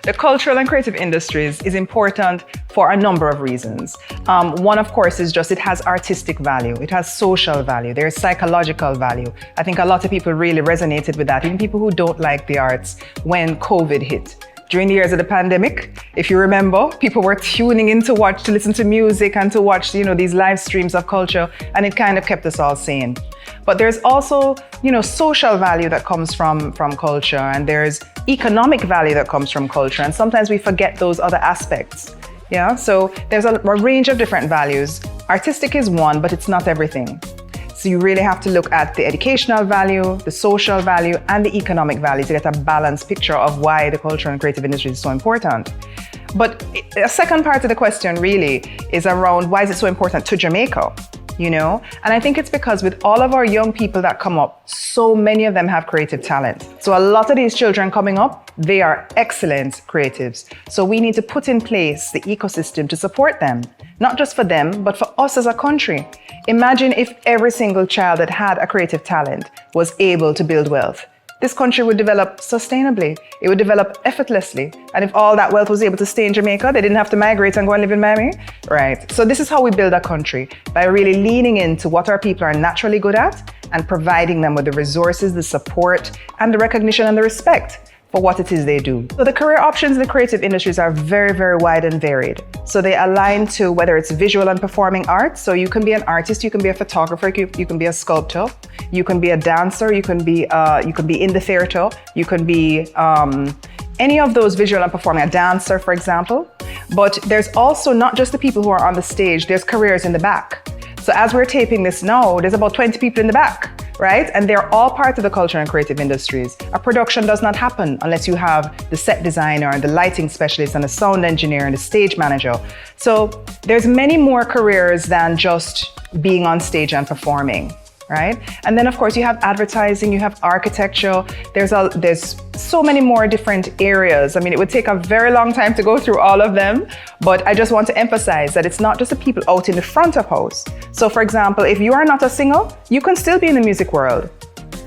the cultural and creative industries is important for a number of reasons. One, of course, is just it has artistic value. It has social value. There's psychological value. I think a lot of people really resonated with that, even people who don't like the arts when COVID hit. During the years of the pandemic, if you remember, people were tuning in to listen to music and to watch, these live streams of culture, and it kind of kept us all sane. But there's also, social value that comes from culture, and there's economic value that comes from culture, and sometimes we forget those other aspects. Yeah, so there's a range of different values. Artistic is one, but it's not everything. So you really have to look at the educational value, the social value, and the economic value to get a balanced picture of why the cultural and creative industry is so important. But a second part of the question really is around why is it so important to Jamaica? And I think it's because with all of our young people that come up, so many of them have creative talent. So a lot of these children coming up, they are excellent creatives. So we need to put in place the ecosystem to support them, not just for them, but for us as a country. Imagine if every single child that had a creative talent was able to build wealth. This country would develop sustainably. It would develop effortlessly. And if all that wealth was able to stay in Jamaica, they didn't have to migrate and go and live in Miami. Right. So this is how we build a country, by really leaning into what our people are naturally good at and providing them with the resources, the support, and the recognition and the respect for what it is they do. So the career options in the creative industries are very, very wide and varied. So they align to whether it's visual and performing arts. So you can be an artist, you can be a photographer, you can be a sculptor, you can be a dancer, you can be in the theater, you can be any of those visual and performing, a dancer, for example. But there's also not just the people who are on the stage, there's careers in the back. So as we're taping this now, there's about 20 people in the back, right? And they're all part of the culture and creative industries. A production does not happen unless you have the set designer and the lighting specialist and the sound engineer and the stage manager. So there's many more careers than just being on stage and performing, right? And then of course you have advertising, you have architecture, there's so many more different areas. I mean, it would take a very long time to go through all of them, but I just want to emphasize that it's not just the people out in the front of house. So for example, if you are not a singer, you can still be in the music world.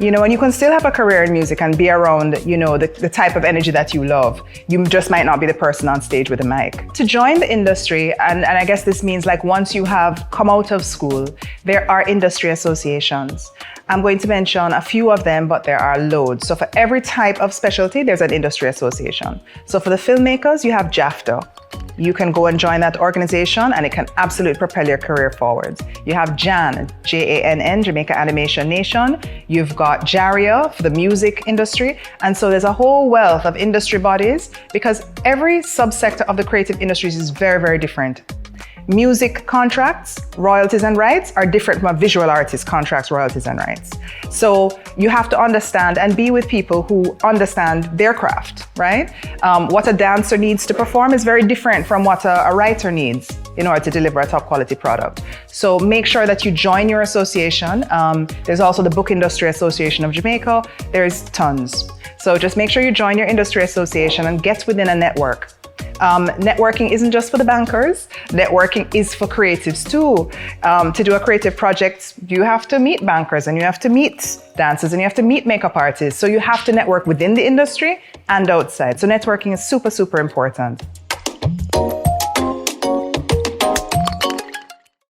And you can still have a career in music and be around, the type of energy that you love. You just might not be the person on stage with a mic. To join the industry, and I guess this means like once you have come out of school, there are industry associations. I'm going to mention a few of them, but there are loads. So for every type of specialty, there's an industry association. So for the filmmakers, you have JAFTA. You can go and join that organization and it can absolutely propel your career forward. You have JAN, J-A-N-N, Jamaica Animation Nation. You've got JARIA for the music industry. And so there's a whole wealth of industry bodies because every subsector of the creative industries is very, very different. Music contracts, royalties and rights are different from a visual artist contracts, royalties and rights. So you have to understand and be with people who understand their craft, right? What a dancer needs to perform is very different from what a writer needs in order to deliver a top quality product. So make sure that you join your association. There's also the Book Industry Association of Jamaica. There's tons. So just make sure you join your industry association and get within a network. Networking isn't just for the bankers. Networking is for creatives too. To do a creative project, you have to meet bankers and you have to meet dancers and you have to meet makeup artists. So you have to network within the industry and outside. So networking is super, super important.